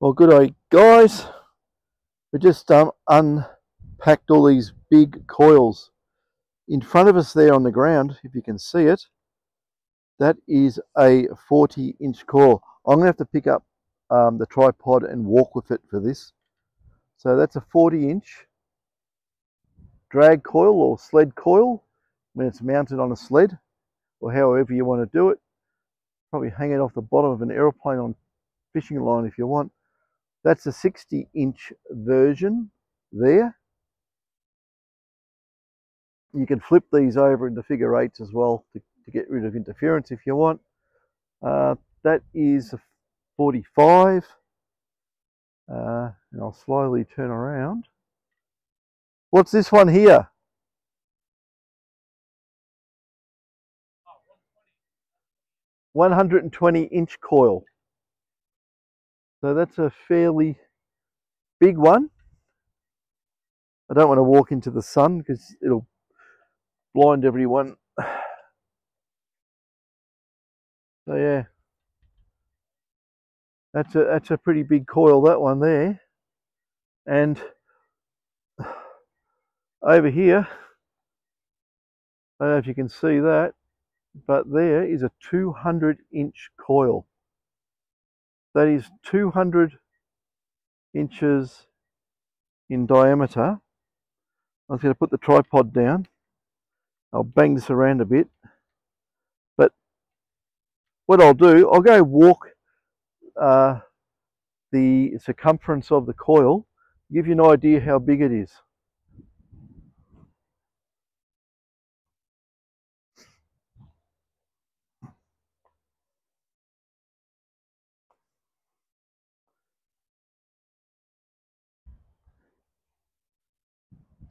Well, good day, guys. We just unpacked all these big coils. In front of us there on the ground, if you can see it, that is a 40-inch coil. I'm going to have to pick up the tripod and walk with it for this. So that's a 40-inch drag coil or sled coil when it's mounted on a sled, or however you want to do it. Probably hang it off the bottom of an aeroplane on fishing line if you want. That's a 60-inch version there. You can flip these over into figure eights as well to get rid of interference if you want. That is a 45. And I'll slowly turn around. What's this one here? 120-inch coil. So that's a fairly big one. I don't want to walk into the sun because it'll blind everyone. So yeah, that's a pretty big coil, that one there. And over here, I don't know if you can see that, but there is a 200-inch coil. That is 200 inches in diameter. I was going to put the tripod down. I'll bang this around a bit. But what I'll do, I'll go walk the circumference of the coil, give you an idea how big it is.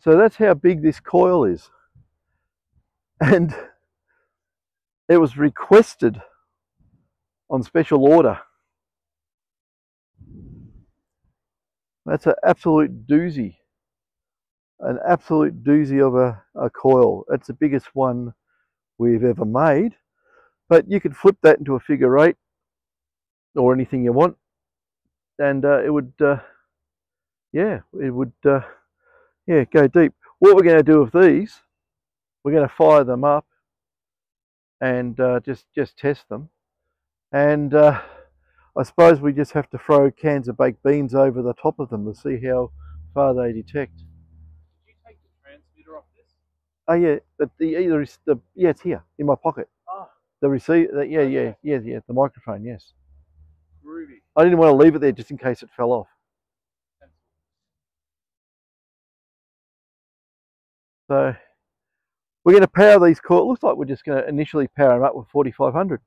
So that's how big this coil is. And it was requested on special order. That's an absolute doozy. An absolute doozy of a coil. That's the biggest one we've ever made. But you could flip that into a figure eight or anything you want. And it would, yeah, it would, yeah, go deep. What we're going to do with these, we're going to fire them up and just test them. And I suppose we just have to throw cans of baked beans over the top of them to see how far they detect. Did you take the transmitter off this? Oh yeah, yeah, it's here in my pocket. Oh. The receiver, yeah, the microphone, yes. Groovy. I didn't want to leave it there just in case it fell off. So we're going to power these coils. It looks like we're just going to initially power them up with 4500.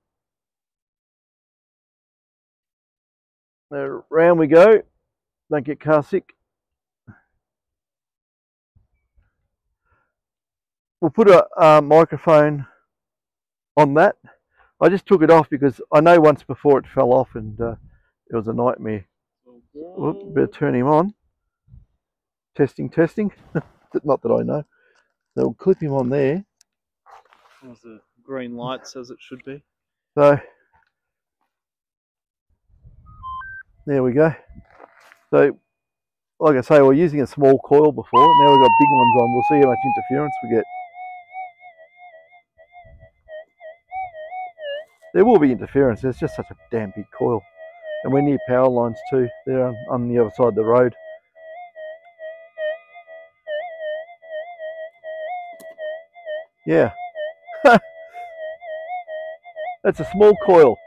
Now, round we go. Don't get car sick. We'll put a microphone on that. I just took it off because I know once before it fell off and it was a nightmare. Whoop, better turn him on. Testing. Not that I know. So we'll clip him on there. There's the green light says it should be. So there we go. So like I say, we're using a small coil before. Now we've got big ones on. We'll see how much interference we get. There will be interference. There's just such a damn big coil. And we're near power lines too. They're on the other side of the road. Yeah. That's a small coil.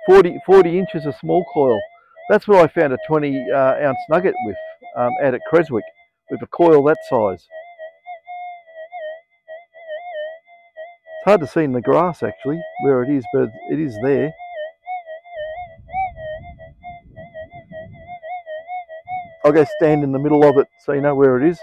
40 inches of small coil. That's what I found a 20 ounce nugget with out at Creswick with a coil that size. It's hard to see in the grass actually where it is, but it is there. I'll go stand in the middle of it so you know where it is.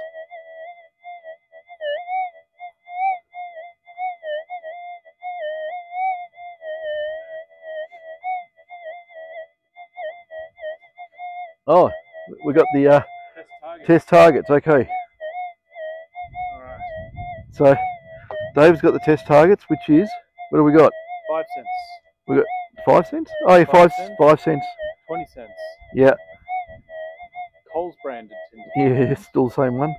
Oh, we got the test targets. Okay. Alright. So Dave's got the test targets, which is, what do we got? 5 cents. We got 5 cents? Oh yeah, 5 5 cents? 5 cents. 20 cents. Yeah, Coles branded tin. yeah, it's still the same one.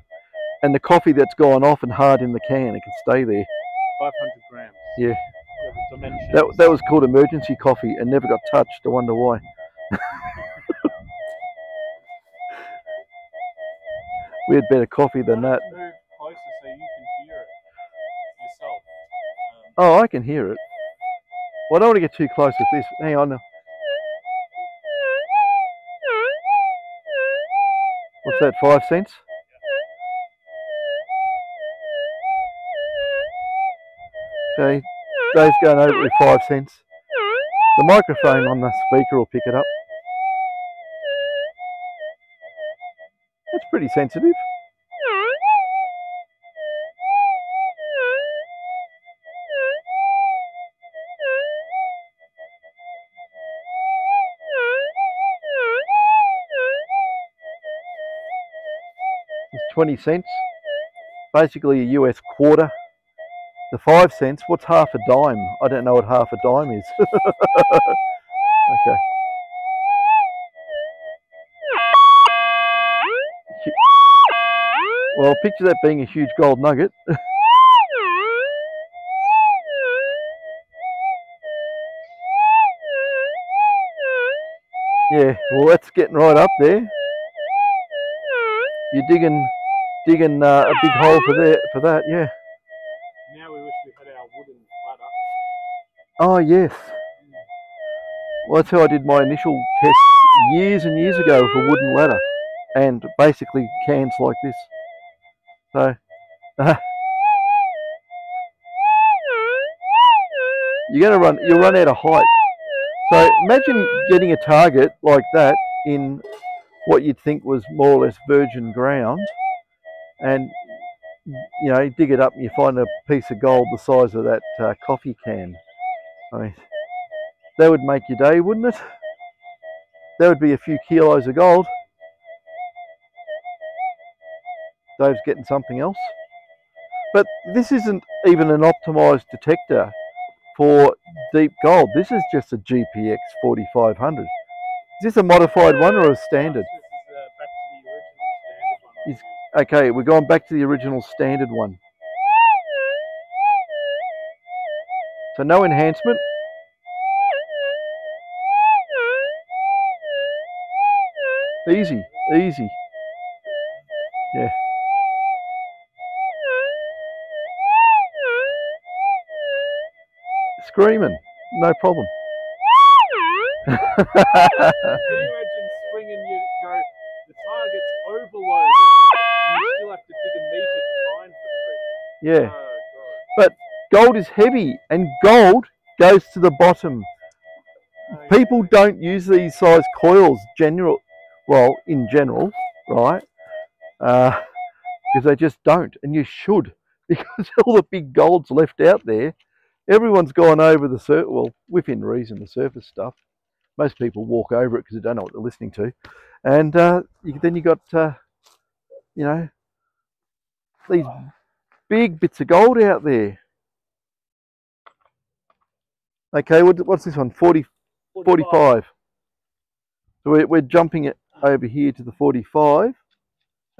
And the coffee that's gone off and hard in the can, it can stay there. 500 grams. Yeah, Yeah, the dimensions. that was called emergency coffee and never got touched. I wonder why. We had better coffee than that. Move closer so you can hear it yourself. Oh, I can hear it. Well, I don't want to get too close with this. Hang on. What's that, 5 cents? Okay, Dave's going over it with 5 cents. The microphone on the speaker will pick it up. That's pretty sensitive. It's 20 cents, basically a US quarter. The 5 cents, what's half a dime? I don't know what half a dime is. Okay. Well, picture that being a huge gold nugget. Yeah, well that's getting right up there. You're digging a big hole for that, yeah. Now we wish we had our wooden ladder. Oh yes. Well, that's how I did my initial tests years and years ago with a wooden ladder, and basically cans like this. So you'll run out of height. So imagine getting a target like that in what you'd think was more or less virgin ground, and you know, dig it up and you find a piece of gold the size of that coffee can. I mean, that would make your day, wouldn't it? That would be a few kilos of gold. Dave's getting something else. But this isn't even an optimized detector for deep gold. This is just a GPX 4500. Is this a modified one or a standard? Okay, we're going back to the original standard one. So no enhancement. Easy, easy. Yeah. Screaming, no problem. Can you imagine swinging the target's overloaded and you still have to dig a meter to find the tree? Yeah. Oh, but gold is heavy and gold goes to the bottom. People don't use these size coils in general, right? Because they just don't, and you should, because all the big gold's left out there. Everyone's gone over the surface, well, within reason, the surface stuff. Most people walk over it because they don't know what they're listening to. And then you got, you know, these big bits of gold out there. Okay, what's this one? 45. So we're jumping it over here to the 45.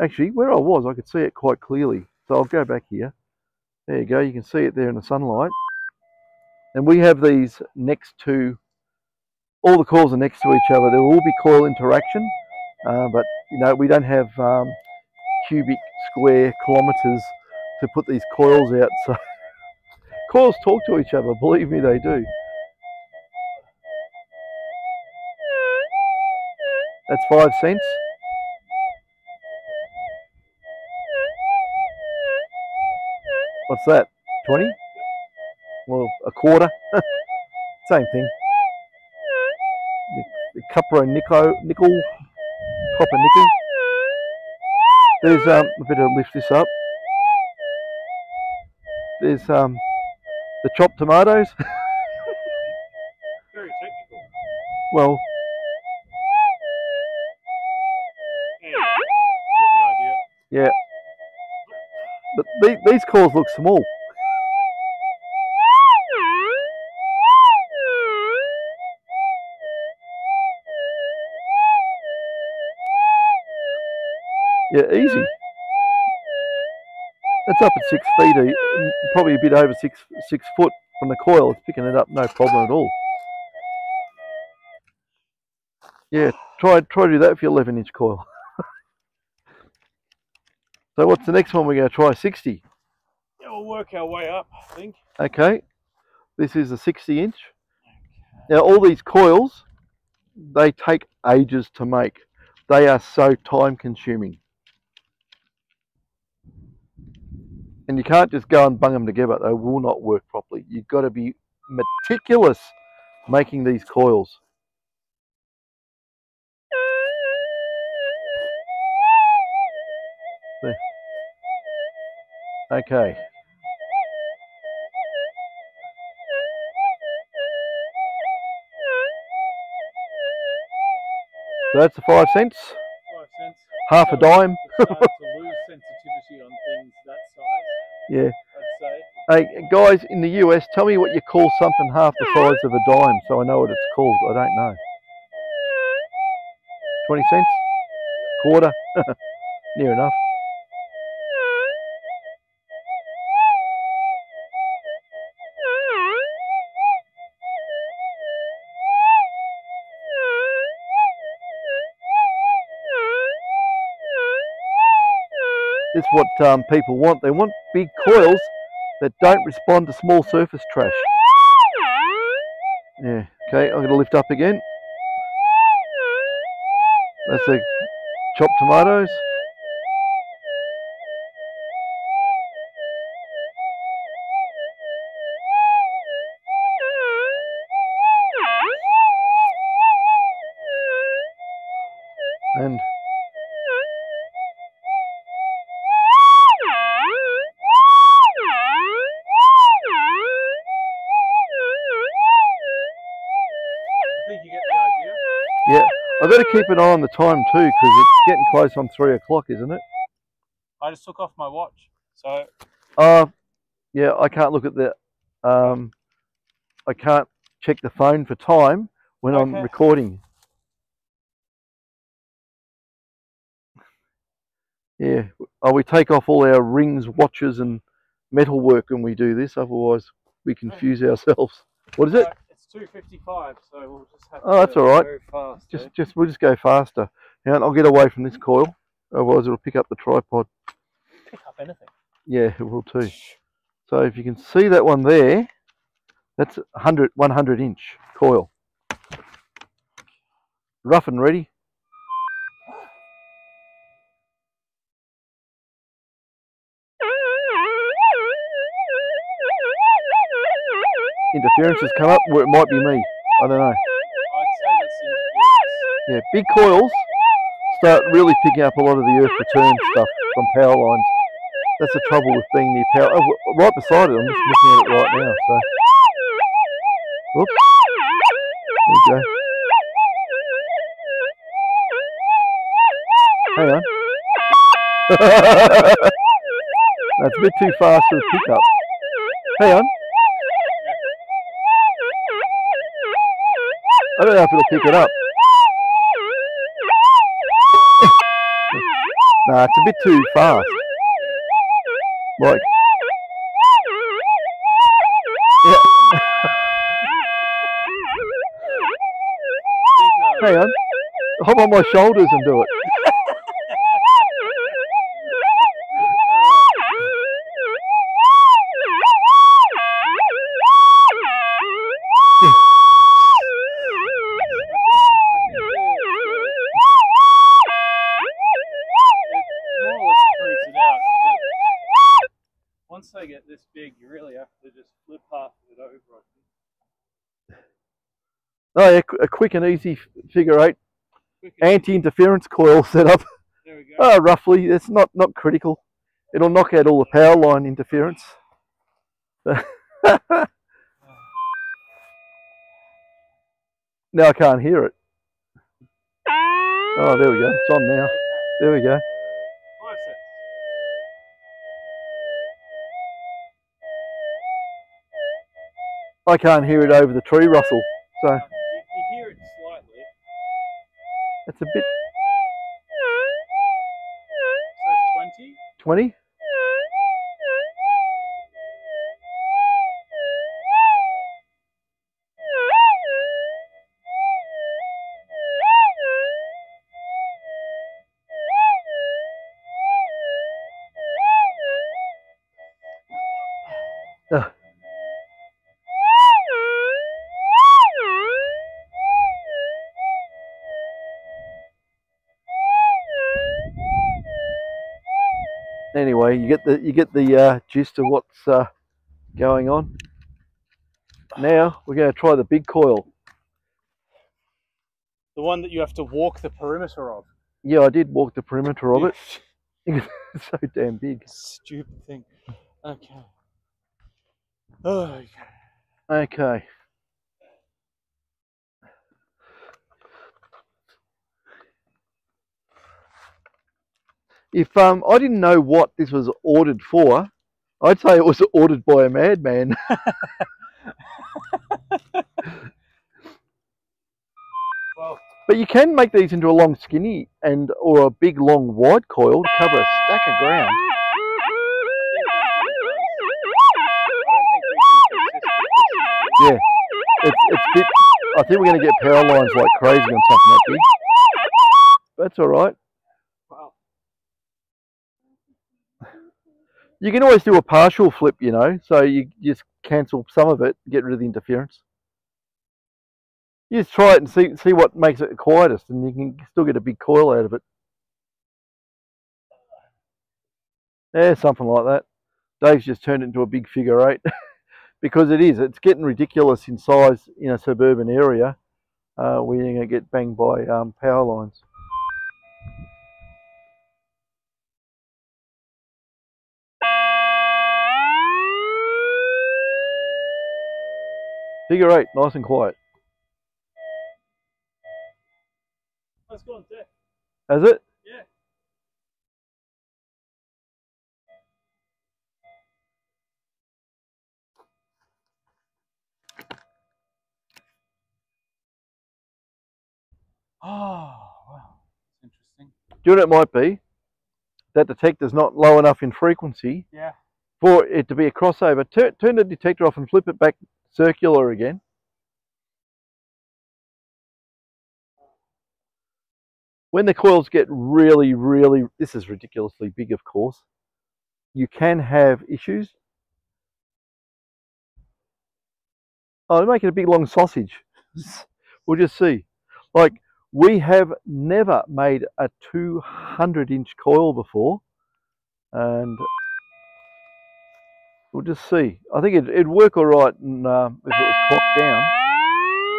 Actually, where I was, I could see it quite clearly. So I'll go back here. There you go. You can see it there in the sunlight. And we have these next to, all the coils are next to each other. There will be coil interaction, but you know, we don't have cubic square kilometers to put these coils out. So coils talk to each other, believe me, they do. That's 5 cents. What's that? 20? Well, a quarter. Same thing. The copper nickel, copper nickel. There's I better lift this up. There's the chopped tomatoes. Very technical. Well, yeah. But these coils look small. Yeah, easy. That's up at 6 feet, probably a bit over six foot from the coil. It's picking it up, no problem at all. Yeah, try to do that for your 11-inch coil. So what's the next one we're going to try? 60. Yeah, we'll work our way up, I think. Okay, this is a 60-inch. Now all these coils, they take ages to make. They are so time consuming. And you can't just go and bung them together. They will not work properly. You've got to be meticulous making these coils. Okay. So that's the 5 cents. 5 cents. Half a dime. Starting to lose sensitivity on things that size. Yeah. I'd say. Hey guys in the US, tell me what you call something half the size of a dime, so I know what it's called. I don't know. 20 cents? Quarter? Near enough. This is what people want. They want big coils that don't respond to small surface trash. Yeah, okay, I'm going to lift up again. That's the chopped tomatoes. And yeah, I've got to keep an eye on the time too, because it's getting close on 3 o'clock, isn't it? I just took off my watch, so. Yeah, I can't look at the. I can't check the phone for time when I'm recording. Yeah, we take off all our rings, watches, and metalwork when we do this. Otherwise, we confuse ourselves. What is it? It's 2:55, so we'll just have to that's all right. go fast. We'll just go faster. Now I'll get away from this coil, otherwise it'll pick up the tripod. Pick up anything. Yeah, it will too. So if you can see that one there, that's 100-inch coil. Rough and ready. Interference has come up, or it might be me. I don't know. I'd say that's interference. Yeah, big coils start really picking up a lot of the earth return stuff from power lines. That's the trouble with being near power. Oh, right beside it, I'm just looking at it right now. So, whoops. There we go. Hang on. That's a bit too fast for the pickup. Hang on. I don't know if it'll pick it up. Nah, it's a bit too fast. Like, yeah. Hang on. Hop on my shoulders and do it. Once they get this big, you really have to just flip half of it over, I think. Oh yeah, a quick and easy figure 8 anti-interference coil setup. There we go. Oh, roughly, it's not critical. It'll knock out all the power line interference. Now I can't hear it. Oh, there we go. It's on now. There we go. I can't hear it over the tree rustle, so you hear it slightly. It's a bit. 20. Anyway, you get the gist of what's going on. Now we're going to try the big coil. The one that you have to walk the perimeter of. Yeah, I did walk the perimeter of it. It's so damn big. Stupid thing. Okay. Okay. Okay. If I didn't know what this was ordered for, I'd say it was ordered by a madman. Well, but you can make these into a long skinny or a big long wide coil to cover a stack of ground. Yeah, it's bit. I think we're going to get power lines like crazy on something that big. That's all right. wow. You can always do a partial flip, you know, so you just cancel some of it, get rid of the interference. You just try it and see what makes it quietest, and you can still get a big coil out of it. Yeah, something like that. Dave's just turned it into a big figure 8 because it's getting ridiculous in size in a suburban area where you're going to get banged by power lines. Figure 8, nice and quiet. That's gone deaf. Has it? Yeah. Oh, wow. That's interesting. Do you know what it might be? That detector's not low enough in frequency Yeah. for it to be a crossover. Turn the detector off and flip it back circular again. When the coils get really, this is ridiculously big, of course, you can have issues. Oh, make it a big long sausage. We'll just see. Like, we have never made a 200-inch coil before, and we'll just see. I think it'd work all right if it was clocked down.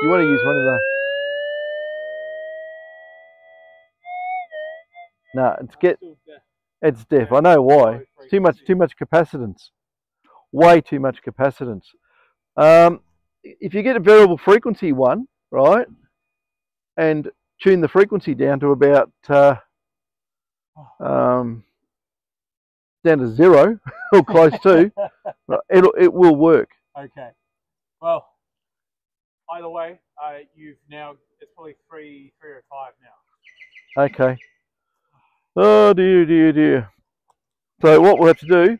You want to use one of the... No, it's deaf. I know why. It's too much capacitance. Way too much capacitance. If you get a variable frequency one, right, and tune the frequency down to about down to 0 or close to, it will work. Okay. Well, either way, it's probably 3:05 now. Okay. Oh dear. So what we'll have to do,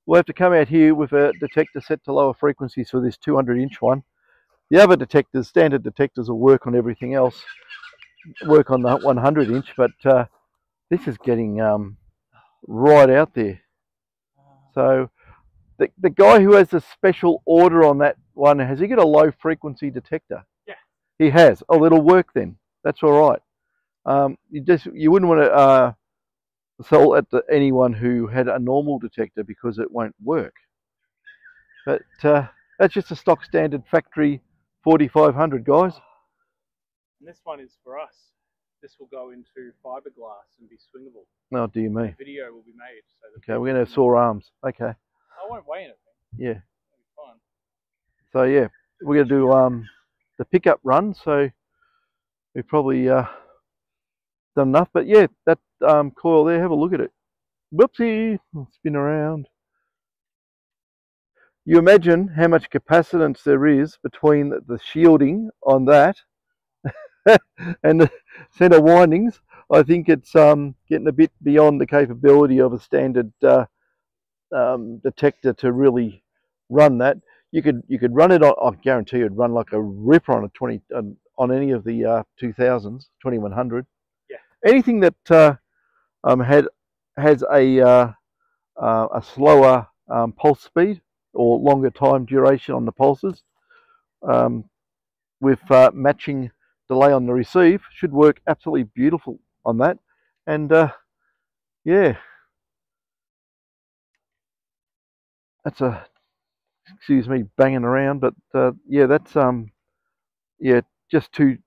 we'll have to come out here with a detector set to lower frequencies for this 200-inch one. The other detectors, standard detectors, will work on everything else, work on the 100-inch, but this is getting right out there. So the guy who has the special order on that one, has he got a low frequency detector? Yeah. He has. Oh, it'll work then. That's all right. You wouldn't want to sell it to anyone who had a normal detector because it won't work. But that's just a stock standard factory 4500, guys. And this one is for us. This will go into fiberglass and be swingable. Oh dear me. The video will be made. So okay, we're going to have sore arms. Okay. I won't weigh anything. Yeah. It'll be fine. So yeah, we're going to do the pickup run. So we've probably done enough. But yeah, that coil there, have a look at it. Whoopsie, spin around. You imagine how much capacitance there is between the shielding on that and the center windings. I think it's getting a bit beyond the capability of a standard detector to really run that. You could run it on. I guarantee it'd run like a ripper on a 20 on any of the 2000s, 2100. Yeah. Anything that has a slower pulse speed or longer time duration on the pulses, with matching delay on the receive, should work absolutely beautiful on that. And yeah, that's excuse me banging around, but yeah, that's yeah, just too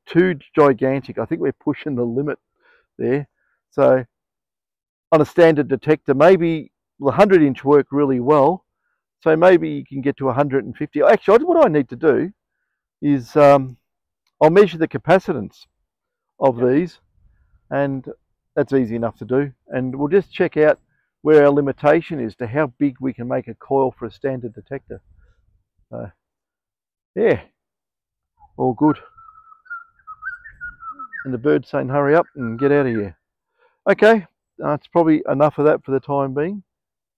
gigantic. I think we're pushing the limit there. So on a standard detector, maybe the 100-inch work really well. So maybe you can get to 150. Actually, what I need to do is I'll measure the capacitance of these, and that's easy enough to do. And we'll just check out where our limitation is to how big we can make a coil for a standard detector. Yeah, all good. And the bird's saying hurry up and get out of here. Okay, it's probably enough of that for the time being.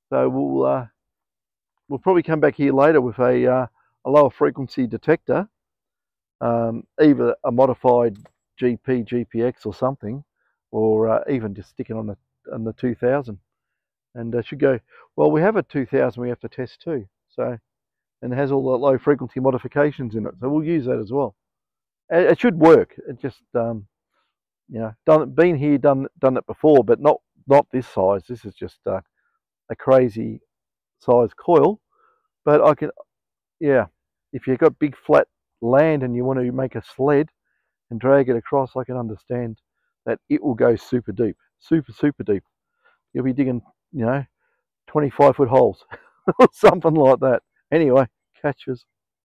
So we'll probably come back here later with a lower frequency detector, either a modified GP, GPX or something, or even just sticking on the 2000. And should go, well, we have a 2000 we have to test too. So, and it has all the low frequency modifications in it. So we'll use that as well. It should work. It just, you know, been here, done it before, but not this size. This is just a crazy size coil. But I can, yeah, if you've got big flat land and you want to make a sled and drag it across, I can understand that it will go super deep, super deep. You'll be digging, you know, 25-foot holes or something like that. Anyway, catches.